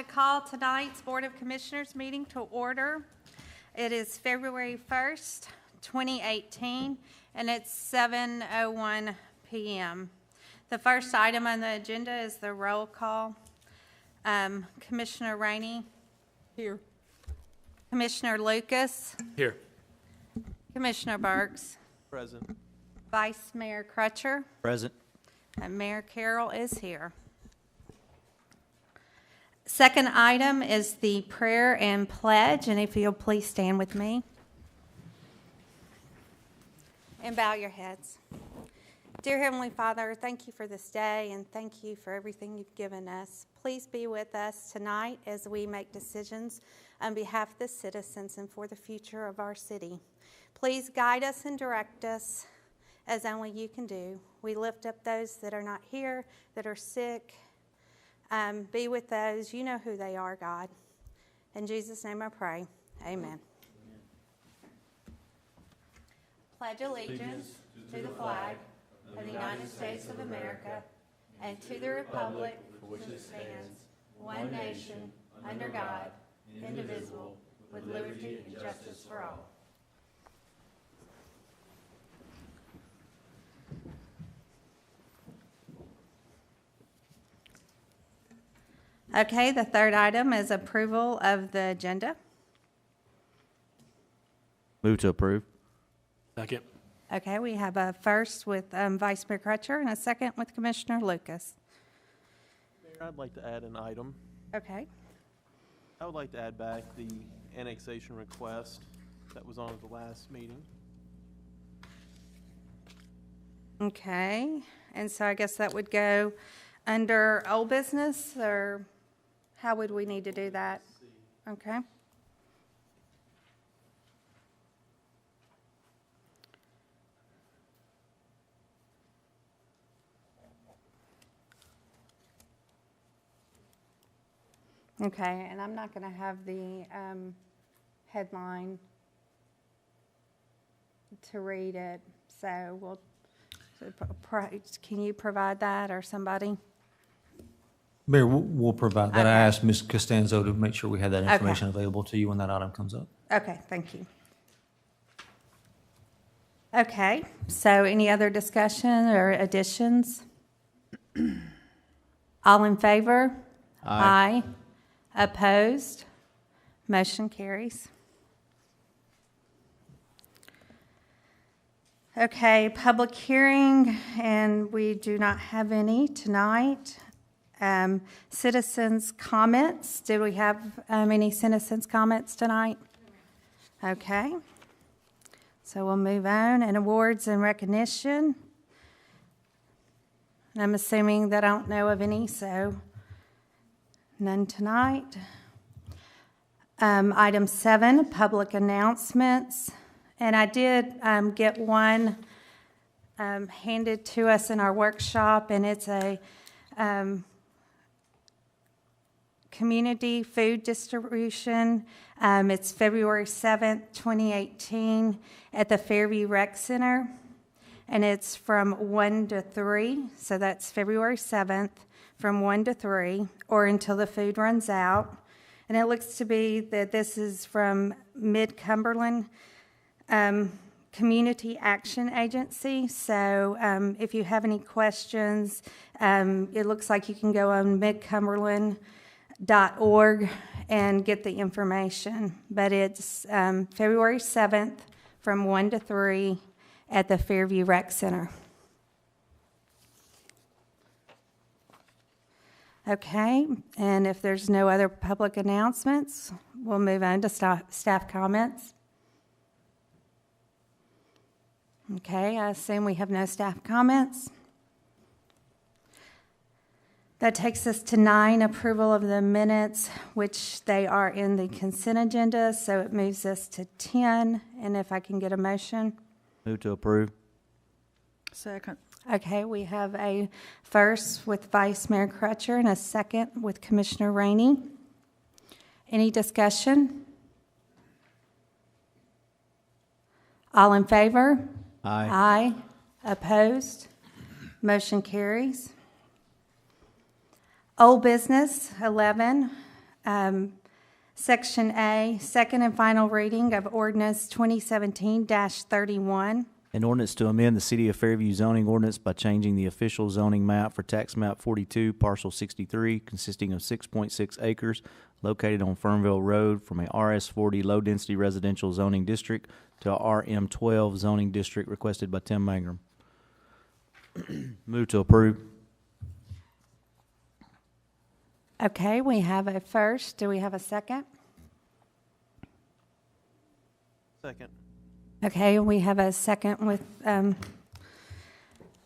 call tonight's Board of Commissioners meeting to order. It is February 1st, 2018, and it's 7:01 p.m. The first item on the agenda is the roll call. Commissioner Rainey? Here. Commissioner Lucas? Here. Commissioner Burks? Present. Vice Mayor Crutcher? Present. And Mayor Carroll is here. Second item is the prayer and pledge, and if you'll please stand with me. And bow your heads. Dear Heavenly Father, thank you for this day, and thank you for everything you've given us. Please be with us tonight as we make decisions on behalf of the citizens and for the future of our city. Please guide us and direct us as only you can do. We lift up those that are not here, that are sick. Be with those. You know who they are, God. In Jesus' name I pray. Amen. Pledge allegiance to the flag of the United States of America and to the republic for which it stands, one nation, under God, indivisible, with liberty and justice for all. Okay, the third item is approval of the agenda. Move to approve. Second. Okay, we have a first with Vice Mayor Crutcher and a second with Commissioner Lucas. Mayor, I'd like to add an item. Okay. I would like to add back the annexation request that was on at the last meeting. Okay, and so I guess that would go under old business, or how would we need to do that? Okay. Okay, and I'm not going to have the headline to read it, so we'll, can you provide that or somebody? Mayor, we'll provide that. Okay. I asked Ms. Costanzo to make sure we had that Okay. information available to you when that item comes up. Okay, thank you. Okay, so any other discussion or additions? All in favor? Aye. Opposed? Motion carries. Okay, public hearing, and we do not have any tonight. Citizens' comments. Did we have any citizens' comments tonight? Okay. So we'll move on. And awards and recognition. I'm assuming that I don't know of any, so none tonight. Item 7, public announcements. And I did get one handed to us in our workshop, and it's a community food distribution. It's February 7th, 2018 at the Fairview Rec Center, and it's from 1 to 3, so that's February 7th from 1 to 3, or until the food runs out. And it looks to be that this is from Mid-Cumberland Community Action Agency. So if you have any questions, it looks like you can go on midcumberland.org and get the information. But it's February 7th from 1 to 3 at the Fairview Rec Center. Okay, and if there's no other public announcements, we'll move on to staff comments. Okay, I assume we have no staff comments. That takes us to 9, approval of the minutes, which they are in the consent agenda, so it moves us to 10, and if I can get a motion. Move to approve. Second. Okay, we have a first with Vice Mayor Crutcher and a second with Commissioner Rainey. Any discussion? All in favor? Aye. Aye. Opposed? Motion carries. Old business, 11, Section A, second and final reading of ordinance 2017-31. An ordinance to amend the City of Fairview zoning ordinance by changing the official zoning map for tax map 42, parcel 63, consisting of 6.6 acres located on Fernville Road from a RS40 low-density residential zoning district to a RM12 zoning district requested by Tim Mangrum. Move to approve. Okay, we have a first. Do we have a second? Second. Okay, we have a second with, on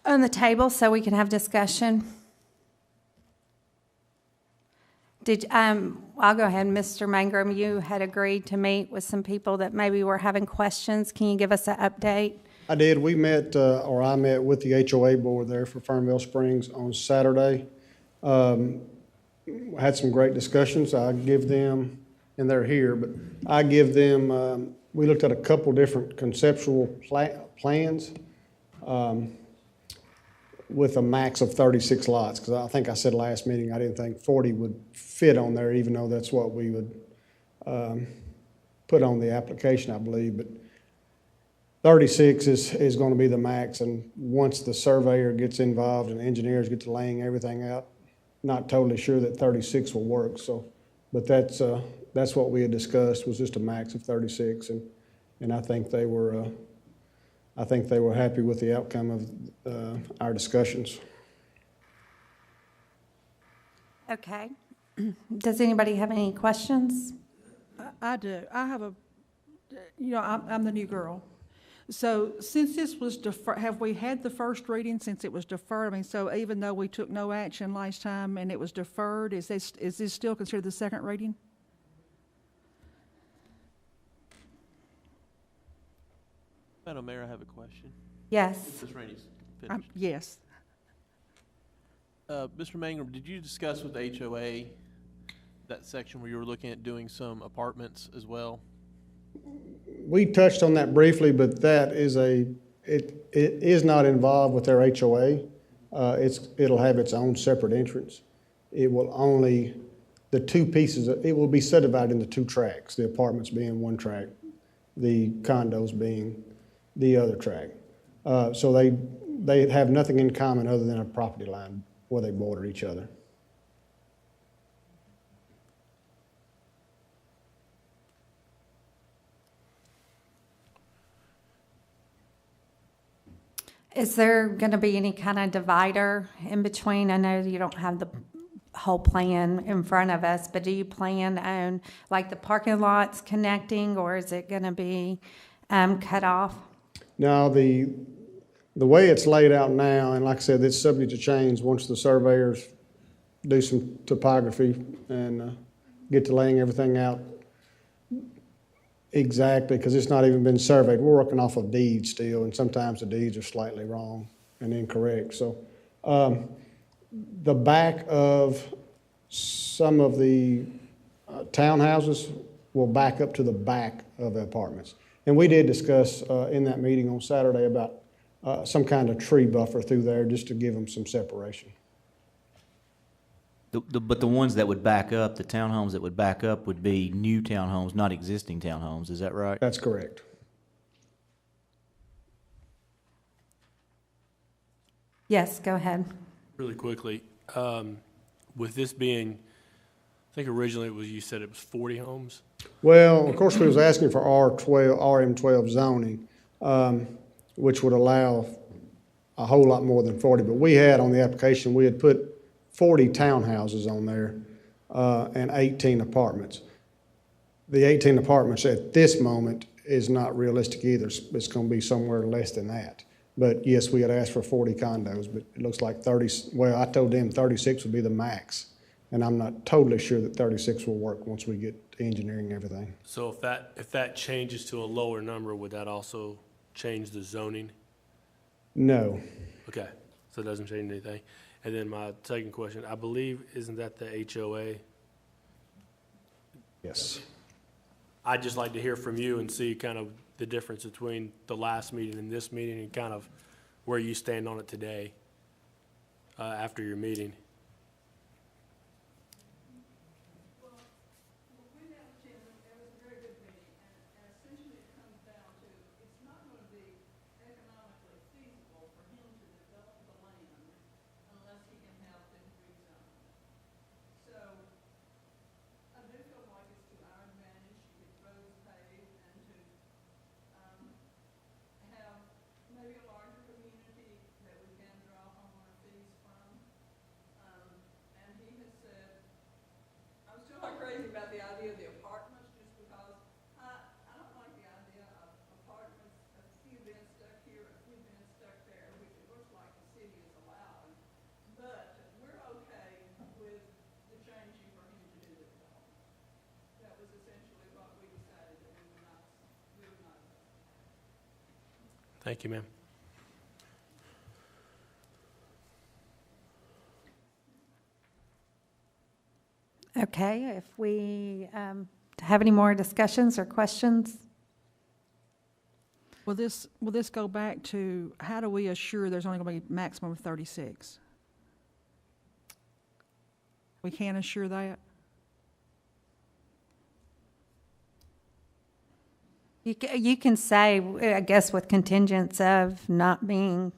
the table, so we can have discussion. I'll go ahead, Mr. Mangrum, you had agreed to meet with some people that maybe were having questions. Can you give us an update? I did. We met, or I met with the HOA board there for Fernville Springs on Saturday. Had some great discussions. I give them, and they're here, but I give them, we looked at a couple different conceptual plans with a max of 36 lots, because I think I said last meeting I didn't think 40 would fit on there, even though that's what we would put on the application, I believe. But 36 is going to be the max, and once the surveyor gets involved and engineers get to laying everything out, not totally sure that 36 will work. So, but that's what we had discussed, was just a max of 36, and I think they were happy with the outcome of our discussions. Okay. Does anybody have any questions? I do. I have I'm the new girl. So since this was deferred, have we had the first reading since it was deferred? I mean, so even though we took no action last time and it was deferred, is this still considered the second reading? Madam Mayor, I have a question. Yes. Ms. Rainey's finished. Yes. Mr. Mangrum, did you discuss with the HOA that section where you were looking at doing some apartments as well? We touched on that briefly, but that is it is not involved with their HOA. It'll have its own separate entrance. It will only, the two pieces, it will be subdivided into two tracks, the apartments being one track, the condos being the other track. So they have nothing in common other than a property line where they border each other. Is there going to be any kind of divider in between? I know you don't have the whole plan in front of us, but do you plan on like the parking lots connecting, or is it going to be cut off? Now, the way it's laid out now, and like I said, it's subject to change once the surveyors do some topography and get to laying everything out exactly, because it's not even been surveyed. We're working off of deeds still, and sometimes the deeds are slightly wrong and incorrect. So the back of some of the townhouses will back up to the back of the apartments. And we did discuss in that meeting on Saturday about some kind of tree buffer through there just to give them some separation. But the ones that would back up, the townhomes that would back up would be new townhomes, not existing townhomes. Is that right? That's correct. Yes, go ahead. Really quickly, with this being, I think originally it was, you said it was 40 homes? Well, of course, we was asking for RM12 zoning, which would allow a whole lot more than 40. But we had on the application, we had put 40 townhouses on there and 18 apartments. The 18 apartments at this moment is not realistic either. It's going to be somewhere less than that. But yes, we had asked for 40 condos, but it looks like 30, well, I told them 36 would be the max. And I'm not totally sure that 36 will work once we get to engineering everything. So if that changes to a lower number, would that also change the zoning? No. Okay, so it doesn't change anything. And then my second question, I believe, isn't that the HOA? Yes. I'd just like to hear from you and see kind of the difference between the last meeting and this meeting and kind of where you stand on it today after your meeting. Thank you, ma'am. Okay, if we have any more discussions or questions? Will this go back to, how do we assure there's only going to be maximum of 36? We can't assure that? You can say, I guess, with contingents of not being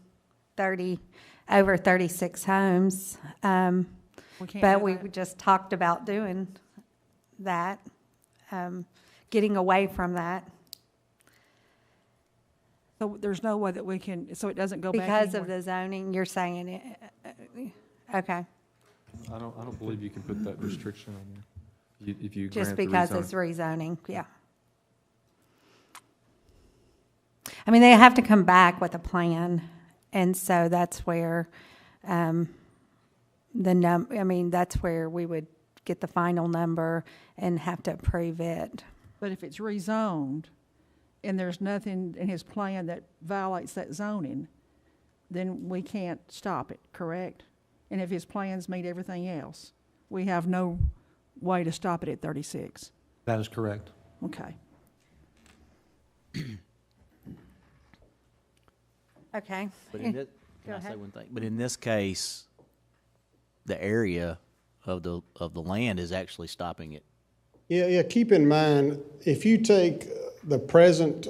over 36 homes. We can't But do we that? just talked about doing that, getting away from that So there's no way that we can, so it doesn't go back because of anymore? the zoning, you're saying it, okay, I don't believe you can put that restriction on there. If you just grant the because rezone. it's rezoning, yeah. I mean, they have to come back with a plan, and so that's where, that's where we would get the final number and have to approve it. But if it's rezoned and there's nothing in his plan that violates that zoning, then we can't stop it, correct? And if his plans meet everything else, we have no way to stop it at 36. That is correct. Okay. Okay. But in this, Go can I say ahead. one thing? But in this case, the area of the land is actually stopping it. Yeah, keep in mind, if you take the present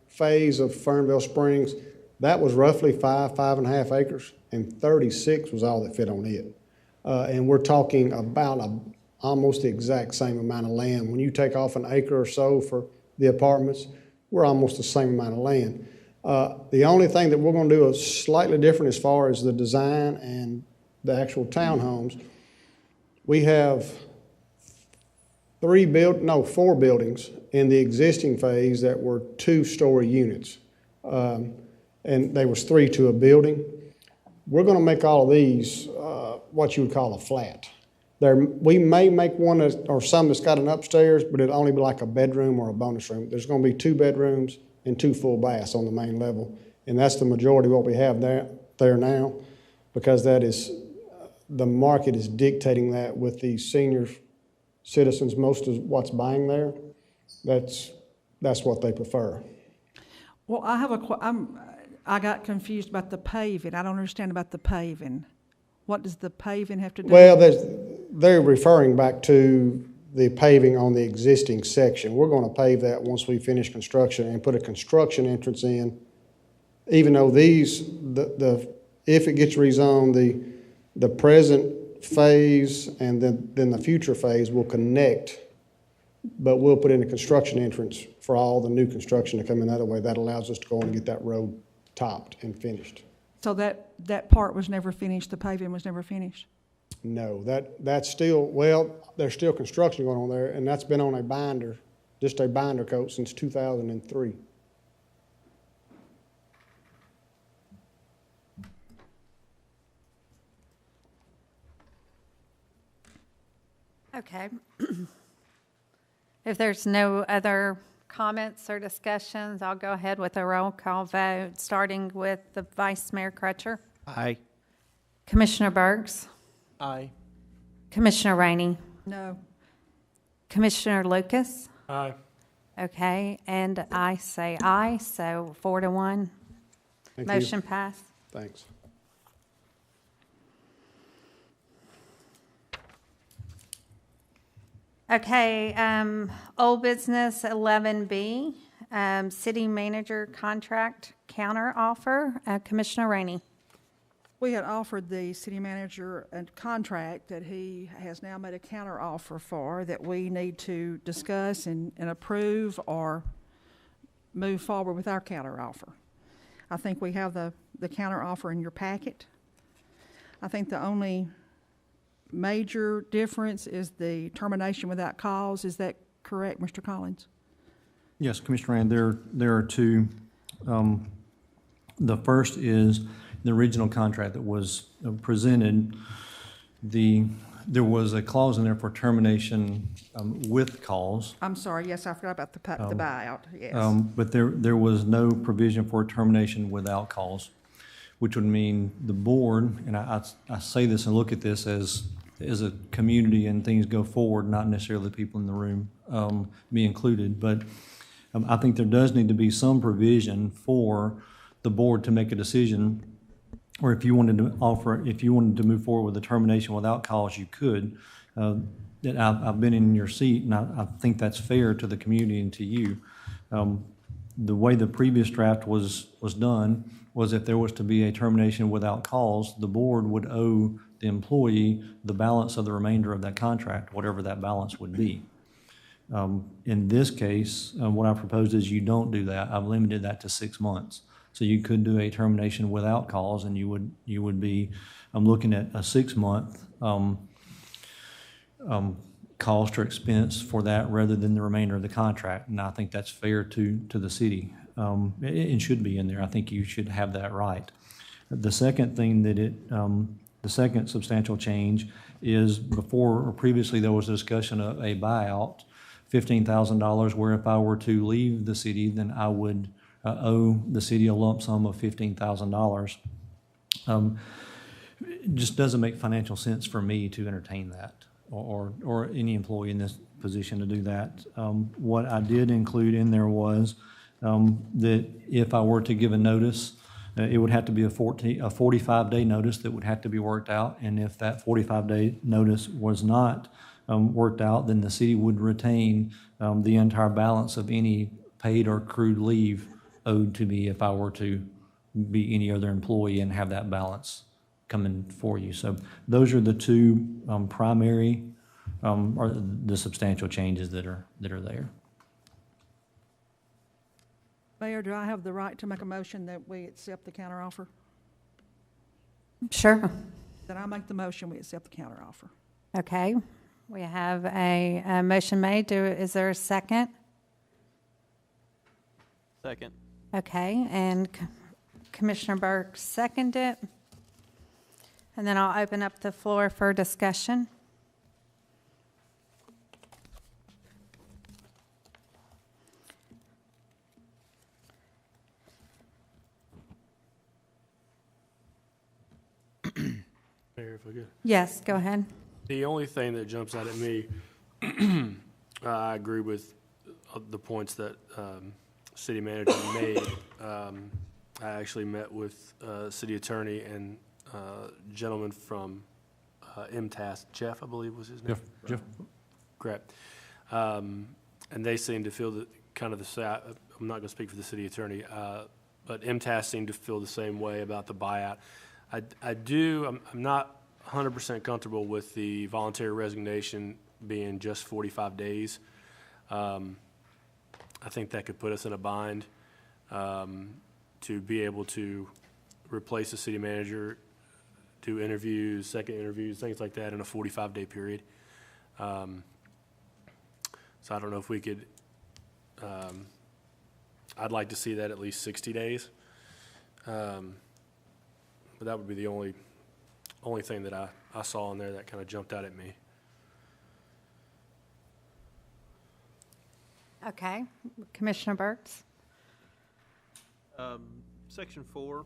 phase of Fernville Springs, that was roughly 5.5 acres, and 36 was all that fit on it. And we're talking about almost the exact same amount of land. When you take off an acre or so for the apartments, we're almost the same amount of land. The only thing that we're going to do is slightly different as far as the design and the actual townhomes. We have 4 buildings in the existing phase that were 2-story units. And they was 3 to a building. We're going to make all of these what you would call a flat. We may make one or some that's got an upstairs, but it'll only be like a bedroom or a bonus room. There's going to be 2 bedrooms and 2 full baths on the main level. And that's the majority of what we have there now, because that is, the market is dictating that with the senior citizens, most of what's buying there, that's what they prefer. Well, I got confused about the paving. I don't understand about the paving. What does the paving have to do? Well, they're referring back to the paving on the existing section. We're going to pave that once we finish construction and put a construction entrance in. Even though if it gets rezoned, the present phase and then the future phase will connect, but we'll put in a construction entrance for all the new construction to come in that way. That allows us to go and get that road topped and finished. So that part was never finished, the paving was never finished? No, that's still, well, there's still construction going on there, and that's been on a binder, just a binder coat since 2003. Okay. If there's no other comments or discussions, I'll go ahead with a roll call vote, starting with the Vice Mayor Crutcher, Aye. Commissioner Bergs, Aye. Commissioner Commissioner Rainey, No. Commissioner Lucas. Aye. Okay, and I say aye, so 4-1. Thank you. Motion passed. Thanks. Okay, old business 11B, city manager contract counter offer. Commissioner Rainey. We had offered the city manager a contract that he has now made a counter offer for that we need to discuss and approve or move forward with our counter offer. I think we have the counter offer in your packet. I think the only major difference is the termination without cause. Is that correct, Mr. Collins? Yes, Commissioner Rand, there are 2. The first is the original contract that was presented. The There was a clause in there for termination with cause. I'm sorry, yes, I forgot about the buyout, yes. But there was no provision for termination without cause, which would mean the board, and I say this and look at this as a community and things go forward, not necessarily the people in the room be included, but I think there does need to be some provision for the board to make a decision, or if you wanted to move forward with a termination without cause, you could. That I've been in your seat, and I think that's fair to the community and to you. The way the previous draft was done was if there was to be a termination without cause, the board would owe the employee the balance of the remainder of that contract, whatever that balance would be. In this case, what I proposed is you don't do that. I've limited that to 6 months. So you could do a termination without cause, and you would be, I'm looking at a 6-month cost or expense for that rather than the remainder of the contract. And I think that's fair to the city. It should be in there. I think you should have that right. The second thing the second substantial change is before or previously there was a discussion of a buyout, $15,000, where if I were to leave the city, then I would owe the city a lump sum of $15,000. It just doesn't make financial sense for me to entertain that, or any employee in this position to do that. What I did include in there was that if I were to give a notice, it would have to be a 45-day notice that would have to be worked out, and if that 45-day notice was not worked out, then the city would retain the entire balance of any paid or accrued leave owed to me if I were to be any other employee and have that balance coming for you. So those are the two primary or the substantial changes that are there. Mayor, do I have the right to make a motion that we accept the counteroffer? Sure. Then I make the motion, we accept the counteroffer. Okay. We have a motion made. Is there a second? Second. Okay, and Commissioner Burke seconded it. And then I'll open up the floor for discussion. Mayor, if I could. Yes, go ahead. The only thing that jumps out at me, I agree with the points that city manager made. I actually met with city attorney and gentleman from MTAS, Jeff, I believe was his name. Jeff. Correct. And they seem to feel that kind of the same. I'm not going to speak for the city attorney, but MTAS seemed to feel the same way about the buyout. I'm not 100% comfortable with the voluntary resignation being just 45 days. I think that could put us in a bind to be able to replace the city manager, do interviews, second interviews, things like that in a 45-day period. So I don't know if we could, I'd like to see that at least 60 days. But that would be the only thing that I saw in there that kind of jumped out at me. Okay, Commissioner Burks? Section 4,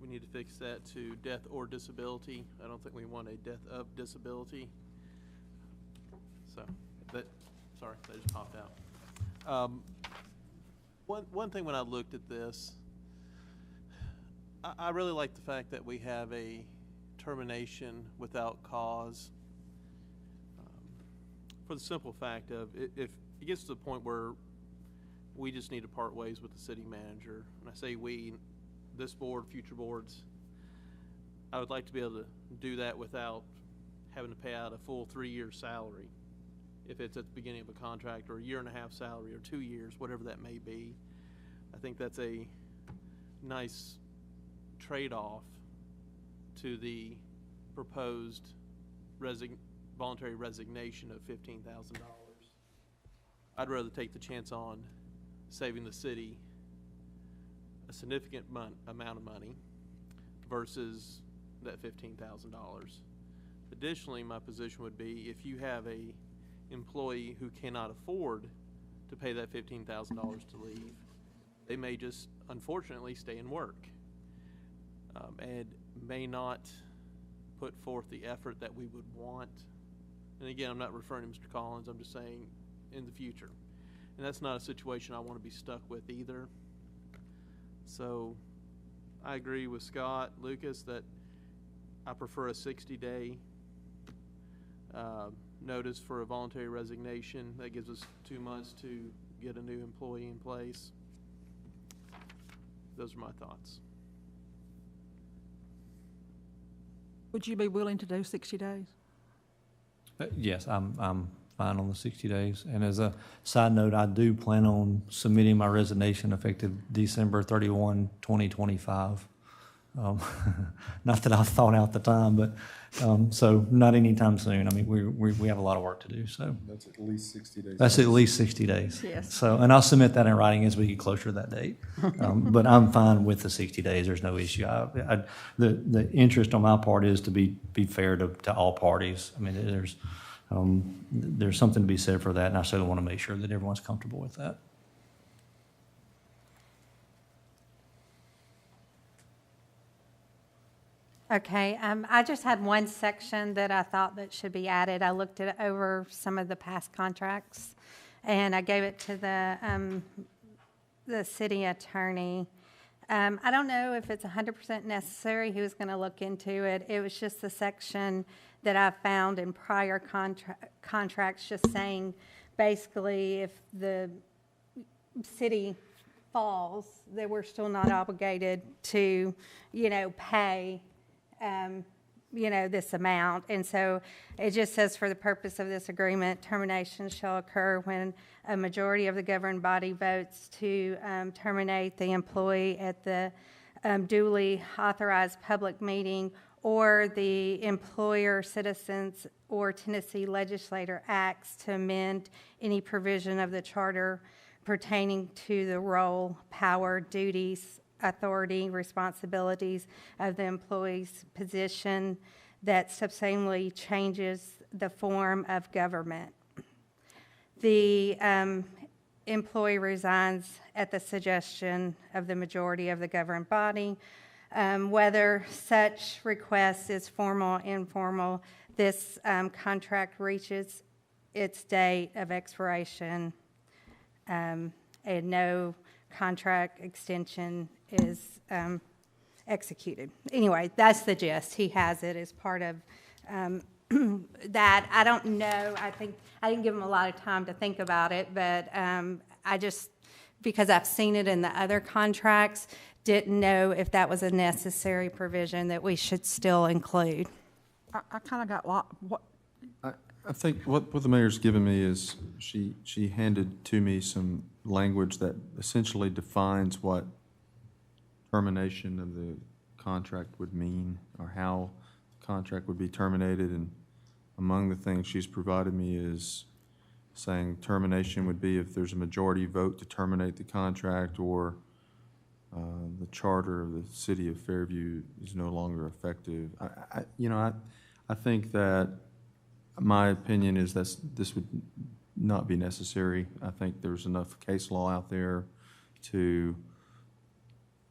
we need to fix that to death or disability. I don't think we want a death of disability. So, that just popped out. One thing when I looked at this, I really like the fact that we have a termination without cause, for the simple fact of if it gets to the point where we just need to part ways with the city manager, and I say we, this board, future boards, I would like to be able to do that without having to pay out a full 3-year salary, if it's at the beginning of a contract, or a 1.5-year salary, or 2 years, whatever that may be. I think that's a nice trade-off to the proposed voluntary resignation of $15,000. I'd rather take the chance on saving the city a significant amount of money versus that $15,000. Additionally, my position would be if you have a employee who cannot afford to pay that $15,000 to leave, they may just unfortunately stay in work and may not put forth the effort that we would want. And again, I'm not referring to Mr. Collins, I'm just saying in the future. And that's not a situation I want to be stuck with either. So I agree with Scott, Lucas, that I prefer a 60-day notice for a voluntary resignation. That gives us 2 months to get a new employee in place. Those are my thoughts. Would you be willing to do 60 days? Yes, I'm fine on the 60 days. And as a side note, I do plan on submitting my resignation effective December 31, 2025. Not that I've thought out the time, but so not anytime soon. I mean, we have a lot of work to do. So That's at least 60 days. that's at least 60 days. Yes. So, and I'll submit that in writing as we get closer to that date. But I'm fine with the 60 days. There's no issue. The interest on my part is to be fair to all parties. I mean, there's something to be said for that, and I certainly want to make sure that everyone's comfortable with that. Okay, I just had one section that I thought that should be added. I looked it over some of the past contracts, and I gave it to the city attorney. I don't know if it's 100% necessary. He was going to look into it. It was just the section that I found in prior contracts, just saying basically if the city falls, that we're still not obligated to, pay this amount. And so it just says, for the purpose of this agreement, termination shall occur when a majority of the governing body votes to terminate the employee at the duly authorized public meeting, or the employer, citizens, or Tennessee legislator acts to amend any provision of the charter pertaining to the role, power, duties, authority, responsibilities of the employee's position that substantially changes the form of government. The employee resigns at the suggestion of the majority of the governing body. Whether such request is formal or informal, this contract reaches its date of expiration, and no contract extension is executed. Anyway, that's the gist. He has it as part of that. I don't know. I think I didn't give him a lot of time to think about it, but I just, because I've seen it in the other contracts, didn't know if that was a necessary provision that we should still include. I kind of got what. I think what the mayor's given me is she handed to me some language that essentially defines what termination of the contract would mean, or how the contract would be terminated. And among the things she's provided me is saying termination would be if there's a majority vote to terminate the contract, or the charter of the city of Fairview is no longer effective. I think that my opinion is that this would not be necessary. I think there's enough case law out there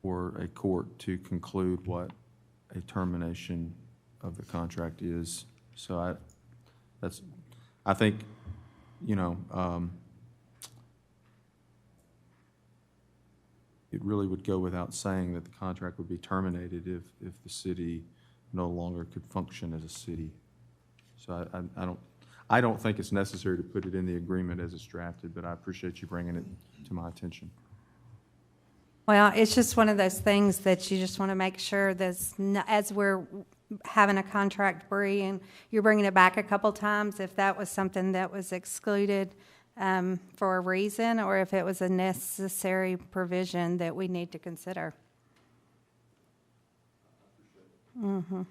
for a court to conclude what a termination of the contract is. So I think, it really would go without saying that the contract would be terminated if the city no longer could function as a city. So I don't think it's necessary to put it in the agreement as it's drafted, but I appreciate you bringing it to my attention. Well, it's just one of those things that you just want to make sure that as we're having a contract brief and you're bringing it back a couple times, if that was something that was excluded for a reason, or if it was a necessary provision that we need to consider. Mm-hmm.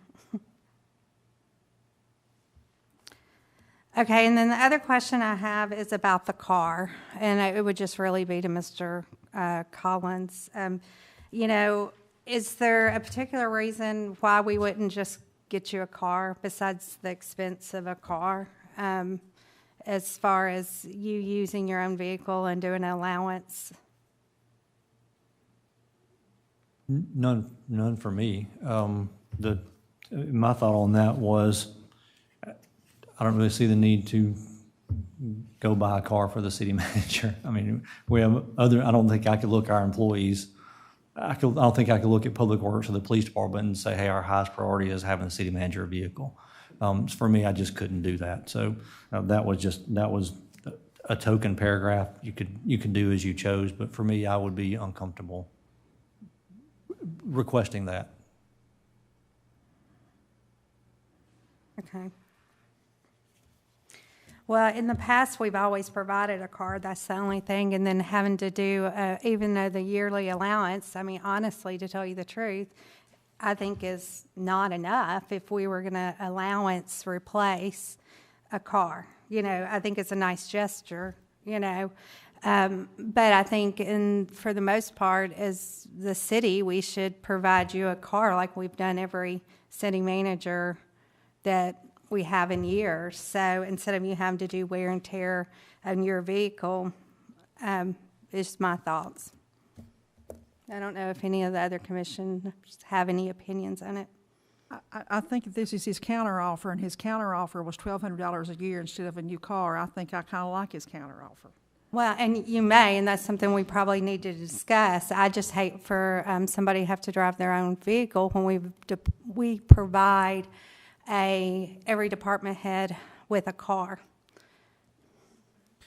Okay, and then the other question I have is about the car, and it would just really be to Mr. Collins. Is there a particular reason why we wouldn't just get you a car besides the expense of a car. As far as you using your own vehicle and doing an allowance? None for me. My thought on that was, I don't really see the need to go buy a car for the city manager. I mean, we have I don't think I could look our employees, I don't think I could look at Public Works or the police department and say, hey, our highest priority is having a city manager vehicle. For me, I just couldn't do that. So that was a token paragraph. You could do as you chose, but for me, I would be uncomfortable requesting that. Okay. Well, in the past, we've always provided a car. That's the only thing. And then having to do, even though the yearly allowance, I mean, honestly, to tell you the truth, I think is not enough if we were going to allowance replace a car. You know, I think it's a nice gesture, you know. But I think for the most part, as the city, we should provide you a car like we've done every city manager that we have in years. So instead of you having to do wear and tear on your vehicle, it's my thoughts. I don't know if any of the other commissioners have any opinions on it. I think this is his counteroffer, and his counteroffer was $1,200 a year instead of a new car. I think I kind of like his counteroffer. Well, and you may, and that's something we probably need to discuss. I just hate for somebody to have to drive their own vehicle when we provide every department head with a car.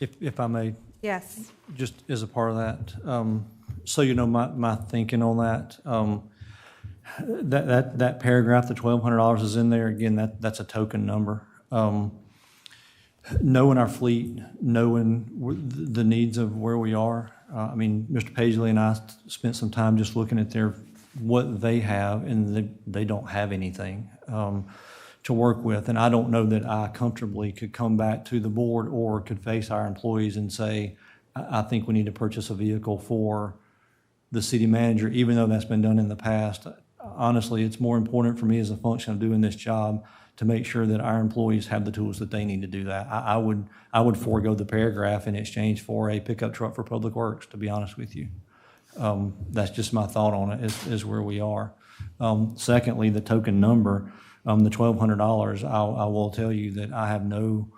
If I may, Yes. just as a part of that, so you know my thinking on that, that paragraph, the $1,200 is in there. Again, that's a token number. Knowing our fleet, knowing the needs of where we are. I mean, Mr. Paisley and I spent some time just looking at what they have, and they don't have anything to work with. And I don't know that I comfortably could come back to the board or could face our employees and say, I think we need to purchase a vehicle for the city manager, even though that's been done in the past. Honestly, it's more important for me as a function of doing this job to make sure that our employees have the tools that they need to do that. I would forego the paragraph in exchange for a pickup truck for Public Works, to be honest with you. That's just my thought on it, is where we are. Secondly, the token number, the $1,200, I will tell you that I have no,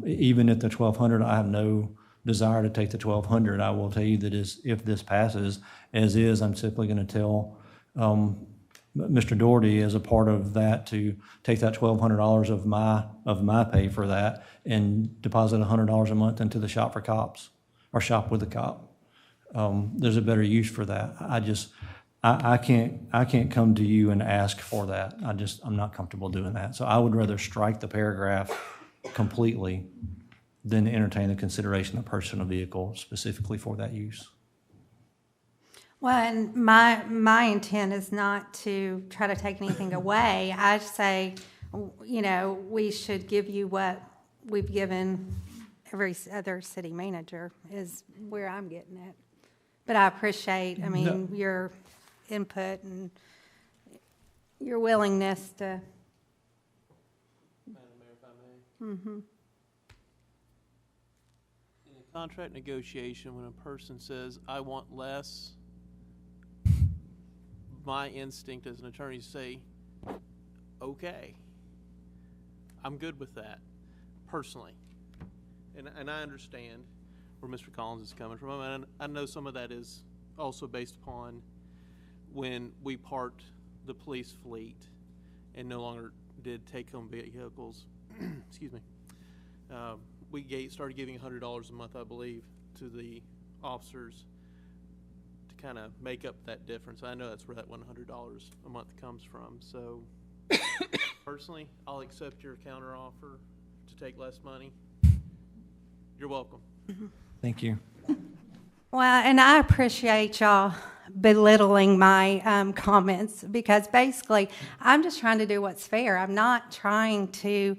even at the $1,200, I have no desire to take the $1,200. I will tell you that if this passes as is, I'm simply going to tell Mr. Doherty, as a part of that, to take that $1,200 of my pay for that and deposit $100 a month into the Shop for Cops or Shop with a Cop. There's a better use for that. I can't come to you and ask for that. I'm not comfortable doing that. So I would rather strike the paragraph completely than entertain the consideration of personal vehicle specifically for that use. Well, and my intent is not to try to take anything away. I say, you know, we should give you what we've given every other city manager, is where I'm getting at. But I appreciate, your input and your willingness to. Madam Mayor, if I may. Mm-hmm. In a contract negotiation, when a person says, I want less, my instinct as an attorney is to say, okay, I'm good with that, personally. And I understand where Mr. Collins is coming from. And I know some of that is also based upon when we parked the police fleet and no longer did take-home vehicles. Excuse me. We started giving $100 a month, I believe, to the officers to kind of make up that difference. I know that's where that $100 a month comes from. So personally, I'll accept your counteroffer to take less money. You're welcome. Thank you. Well, and I appreciate y'all belittling my comments, because basically I'm just trying to do what's fair. I'm not trying to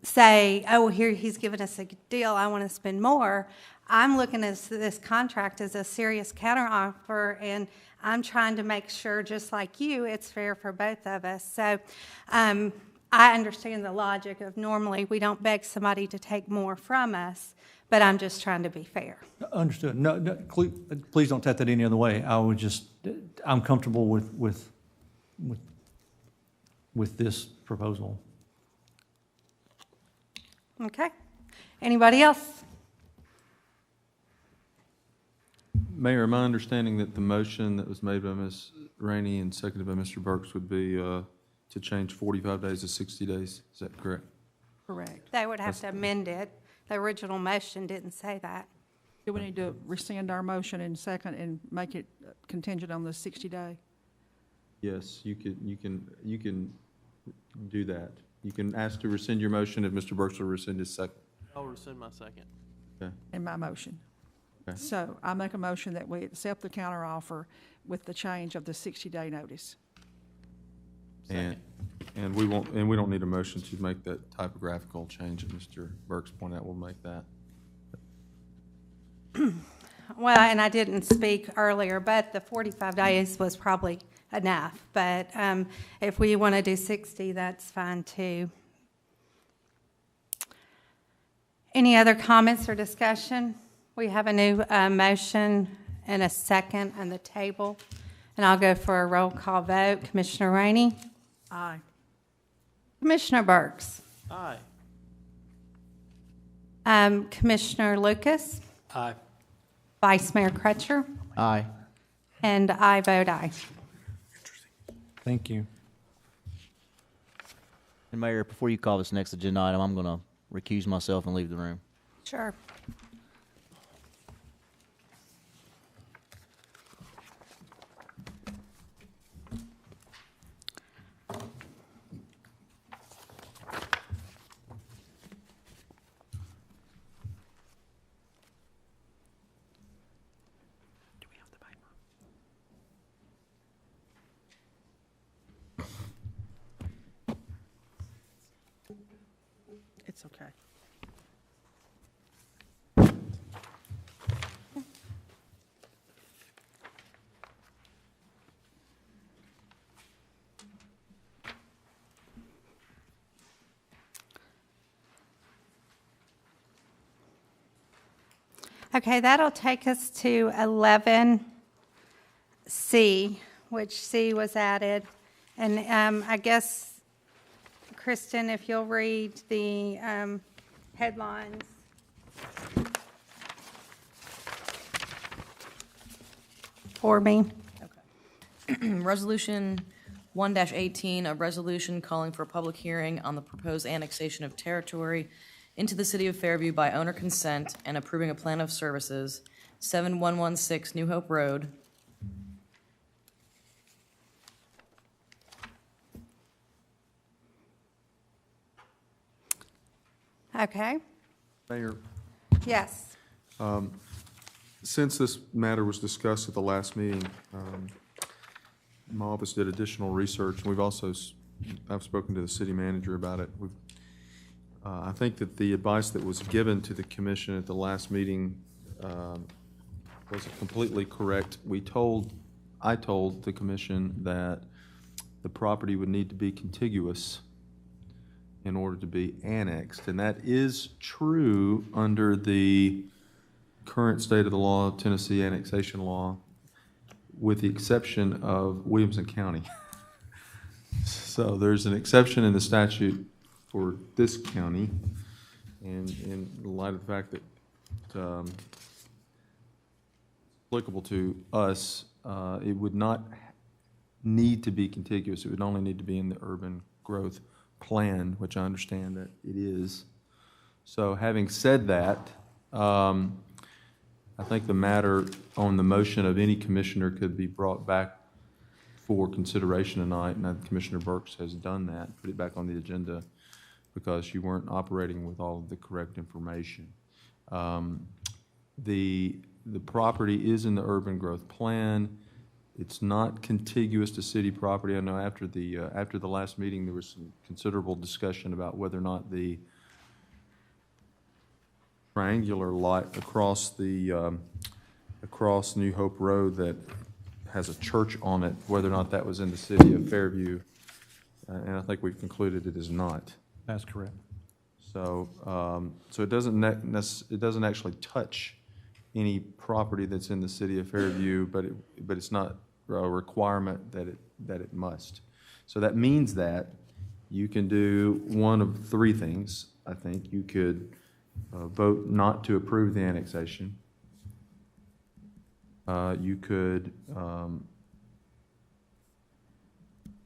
say, oh, here he's giving us a good deal, I want to spend more. I'm looking at this contract as a serious counteroffer, and I'm trying to make sure, just like you, it's fair for both of us. So I understand the logic of normally we don't beg somebody to take more from us, but I'm just trying to be fair. Understood. No, please don't take that any other way. I'm comfortable with this proposal. Okay. Anybody else? Mayor, am I understanding that the motion that was made by Ms. Rainey and seconded by Mr. Burks would be to change 45 days to 60 days? Is that correct? Correct. They would have to amend it. The original motion didn't say that. Do we need to rescind our motion in second and make it contingent on the 60-day? Yes, you can do that. You can ask to rescind your motion if Mr. Burks will rescind his second. I'll rescind my second. Okay. In my motion. Okay. So I make a motion that we accept the counteroffer with the change of the 60-day notice. And we don't need a motion to make that typographical change that Mr. Burks pointed out. We'll make that. Well, and I didn't speak earlier, but the 45 days was probably enough. But if we want to do 60, that's fine too. Any other comments or discussion? We have a new motion and a second on the table. And I'll go for a roll call vote. Commissioner Rainey? Aye. Commissioner Burks? Aye. Commissioner Lucas? Aye. Vice Mayor Crutcher? Aye. And I vote aye. Thank you. And Mayor, before you call this next agenda item, I'm going to recuse myself and leave the room. Sure. It's okay. Okay, that'll take us to 11C, which C was added. And I guess, Kristen, if you'll read the headlines. For me. Resolution 1-18, a resolution calling for a public hearing on the proposed annexation of territory into the city of Fairview by owner consent and approving a plan of services, 7116 New Hope Road. Okay, Mayor, yes. since this matter was discussed at the last meeting, my office did additional research, and I've spoken to the city manager about it. I think that the advice that was given to the commission at the last meeting was completely correct. I told the commission that the property would need to be contiguous in order to be annexed, and that is true under the current state of the law, Tennessee annexation law, with the exception of Williamson County. So there's an exception in the statute for this county, and in light of the fact that applicable to us, it would not need to be contiguous. It would only need to be in the urban growth plan, which I understand that it is. So having said that, I think the matter on the motion of any commissioner could be brought back for consideration tonight, and Commissioner Burks has done that, put it back on the agenda because you weren't operating with all of the correct information. The property is in the urban growth plan. It's not contiguous to city property. I know after the last meeting, there was some considerable discussion about whether or not the triangular lot across across New Hope Road that has a church on it, whether or not that was in the city of Fairview. And I think we've concluded it is not. That's correct. So, so it doesn't actually touch any property that's in the city of Fairview, but it's not a requirement that it must. So that means that you can do one of three things. I think you could vote not to approve the annexation. You could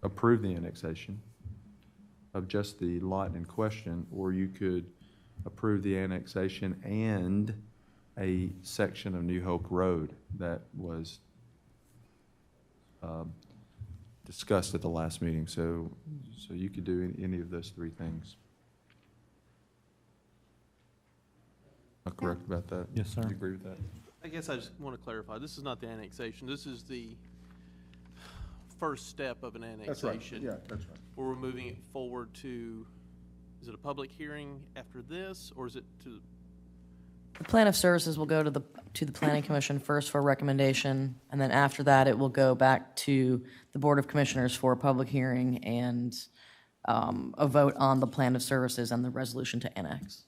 approve the annexation of just the lot in question, or you could approve the annexation and a section of New Hope Road that was discussed at the last meeting. So you could do any of those three things. Am I correct about that? Yes, sir. Do you agree with that? I guess I just want to clarify, this is not the annexation, this is the first step of an annexation. that's right. Where we're moving it forward to, is it a public hearing after this, or is it to, The plan of services will go to the planning commission first for recommendation, and then after that, it will go back to the board of commissioners for a public hearing and a vote on the plan of services and the resolution to annex.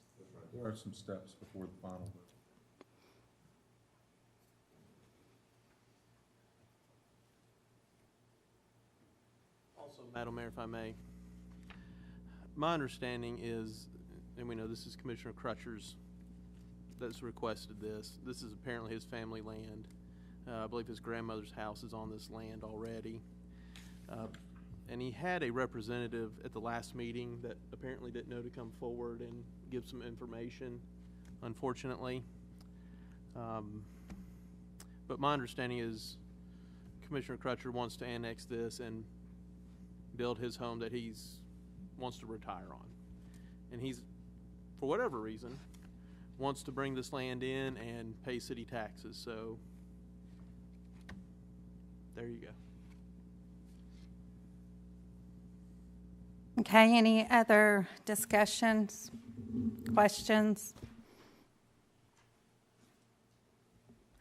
There are some steps before the final vote. also, Madam Mayor, if I may, my understanding is, and we know this is Commissioner Crutcher's that's requested this. This is apparently his family land. I believe his grandmother's house is on this land already. And he had a representative at the last meeting that apparently didn't know to come forward and give some information, unfortunately. But my understanding is Commissioner Crutcher wants to annex this and build his home that wants to retire on. And he's, for whatever reason, wants to bring this land in and pay city taxes, so there you go. Okay, any other discussions, questions?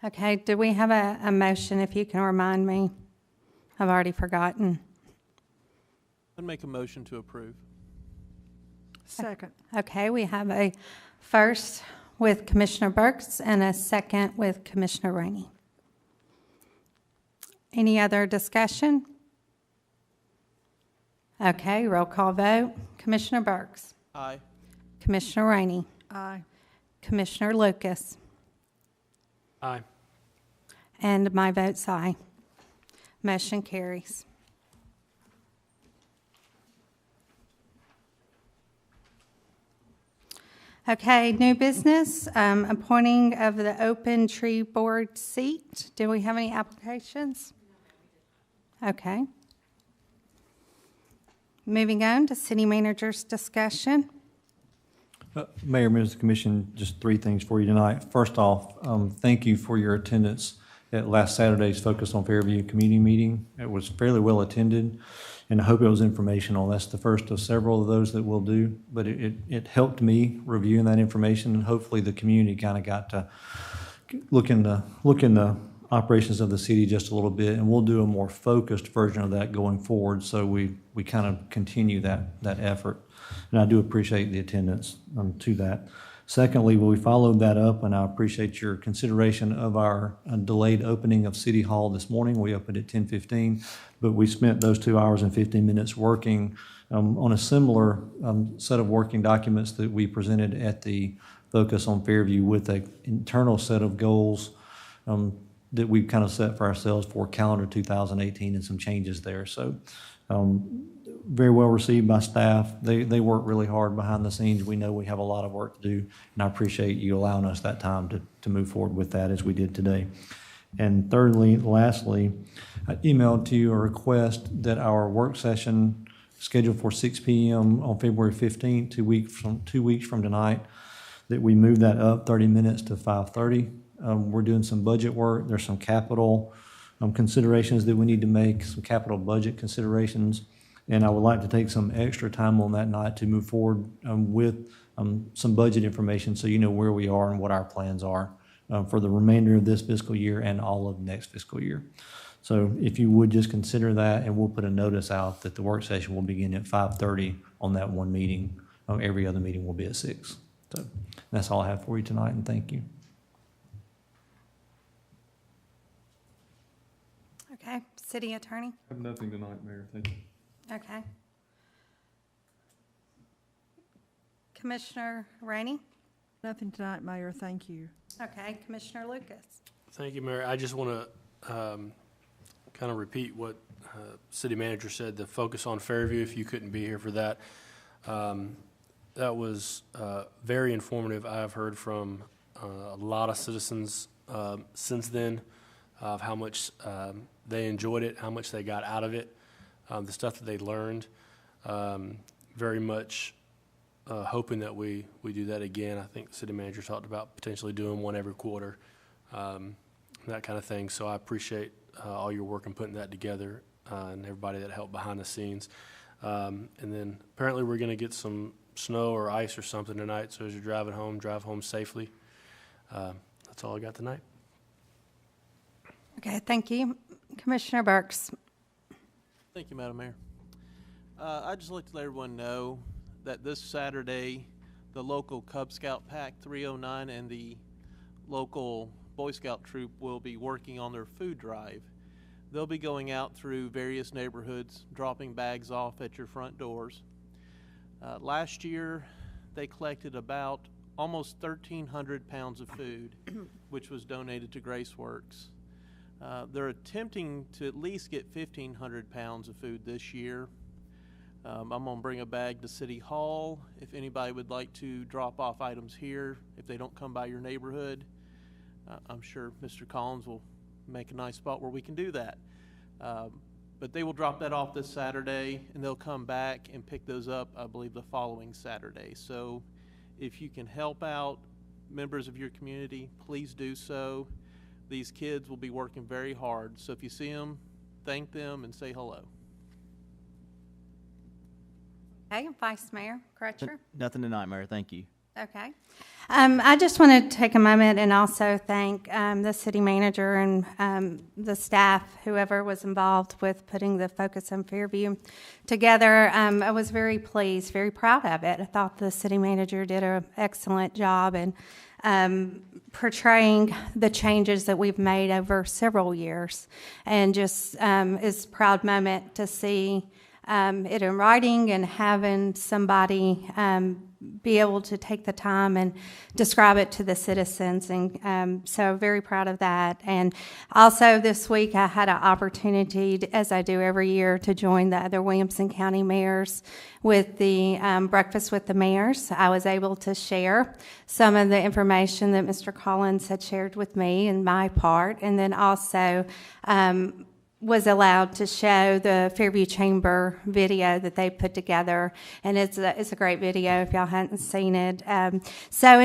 Okay, do we have a motion, if you can remind me? I've already forgotten. I'd make a motion to approve. Second. Okay, we have a first with Commissioner Burks and a second with Commissioner Rainey. Any other discussion? Okay, roll call vote. Commissioner Burks. Aye. Commissioner Rainey. Aye. Commissioner Lucas. Aye. And my vote's aye. Motion carries. Okay, new business, appointing of the open tree board seat. Do we have any applications? Okay. Moving on to city manager's discussion. Mayor, members of the commission, just three things for you tonight. First off, thank you for your attendance at last Saturday's Focus on Fairview community meeting. It was fairly well attended, and I hope it was informational. That's the first of several of those that we'll do, but it helped me reviewing that information, and hopefully the community kind of got to look in the operations of the city just a little bit, and we'll do a more focused version of that going forward, so we kind of continue that effort. And I do appreciate the attendance to that. Secondly, we followed that up, and I appreciate your consideration of our delayed opening of City Hall this morning. We opened at 10:15, but we spent those 2 hours and 15 minutes working on a similar set of working documents that we presented at the Focus on Fairview, with an internal set of goals that we kind of set for ourselves for calendar 2018 and some changes there. So very well received by staff. They work really hard behind the scenes. We know we have a lot of work to do, and I appreciate you allowing us that time to move forward with that as we did today. And lastly, I emailed to you a request that our work session scheduled for 6 p.m. on February 15th, 2 weeks from tonight, that we move that up 30 minutes to 5:30. We're doing some budget work. There's some capital considerations that we need to make, some capital budget considerations. And I would like to take some extra time on that night to move forward with some budget information so you know where we are and what our plans are for the remainder of this fiscal year and all of next fiscal year. So if you would just consider that, and we'll put a notice out that the work session will begin at 5:30 on that one meeting. Every other meeting will be at 6. So that's all I have for you tonight, and thank you. Okay, City Attorney? I have nothing tonight, Mayor. Thank you. Okay. Commissioner Rainey? Nothing tonight, Mayor, thank you. Okay, Commissioner Lucas? Thank you, Mayor. I just want to kind of repeat what City Manager said, the focus on Fairview, if you couldn't be here for that. That was very informative. I've heard from a lot of citizens since then of how much they enjoyed it, how much they got out of it, the stuff that they learned. Very much hoping that we do that again. I think the City Manager talked about potentially doing one every quarter, that kind of thing. So I appreciate all your work in putting that together and everybody that helped behind the scenes. And then apparently we're going to get some snow or ice or something tonight, so as you're driving home, drive home safely. That's all I got tonight. Okay, thank you. Commissioner Burks? Thank you, Madam Mayor. I'd just like to let everyone know that this Saturday, the local Cub Scout Pack 309 and the local Boy Scout troop will be working on their food drive. They'll be going out through various neighborhoods, dropping bags off at your front doors. Last year, they collected about almost 1,300 pounds of food, which was donated to GraceWorks. They're attempting to at least get 1,500 pounds of food this year. I'm going to bring a bag to City Hall if anybody would like to drop off items here if they don't come by your neighborhood. I'm sure Mr. Collins will make a nice spot where we can do that. But they will drop that off this Saturday, and they'll come back and pick those up, I believe, the following Saturday. So if you can help out members of your community, please do so. These kids will be working very hard. So if you see them, thank them and say hello. Okay, Vice Mayor Crutcher? Nothing tonight, Mayor. Thank you. Okay. I just want to take a moment and also thank the city manager and the staff, whoever was involved with putting the Focus on Fairview together. I was very pleased, very proud of it. I thought the city manager did an excellent job in portraying the changes that we've made over several years, and just is a proud moment to see it in writing and having somebody be able to take the time and describe it to the citizens. And so very proud of that. And also this week I had an opportunity, as I do every year, to join the other Williamson County mayors with the Breakfast with the Mayors. I was able to share some of the information that Mr. Collins had shared with me in my part, and then also was allowed to show the Fairview Chamber video that they put together, and it's a great video if y'all hadn't seen it. And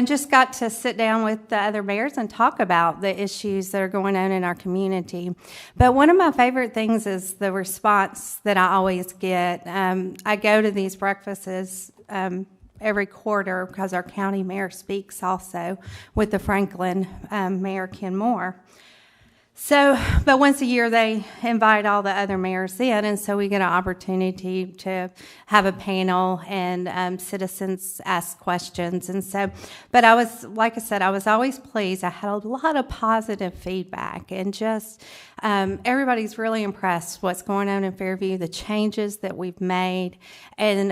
just got to sit down with the other mayors and talk about the issues that are going on in our community. But one of my favorite things is the response that I always get. I go to these breakfasts every quarter because our county mayor speaks also with the Franklin Mayor Ken Moore. But once a year they invite all the other mayors in, and so we get an opportunity to have a panel and citizens ask questions. And so, but I was, like I said, I was always pleased. I had a lot of positive feedback, and just everybody's really impressed what's going on in Fairview, the changes that we've made, and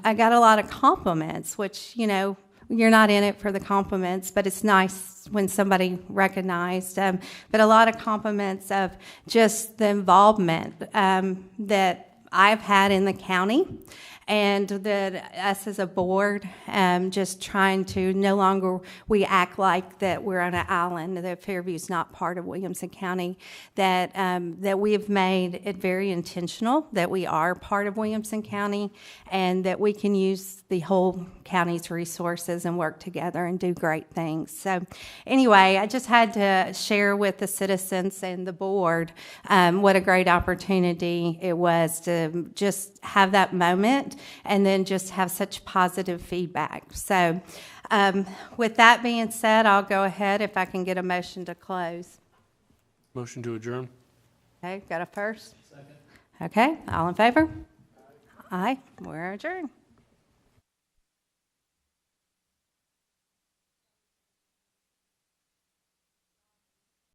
I got a lot of compliments, which, you know, you're not in it for the compliments, but it's nice when somebody recognized. But a lot of compliments of just the involvement that I've had in the county, and that us as a board just trying to no longer we act like that we're on an island, that Fairview's not part of Williamson County, that we have made it very intentional that we are part of Williamson County, and that we can use the whole county's resources and work together and do great things. So anyway, I just had to share with the citizens and the board what a great opportunity it was to just have that moment and then just have such positive feedback. So with that being said, I'll go ahead if I can get a motion to close. Motion to adjourn? Okay, got a first? Second. Okay, all in favor? Aye, we're adjourned.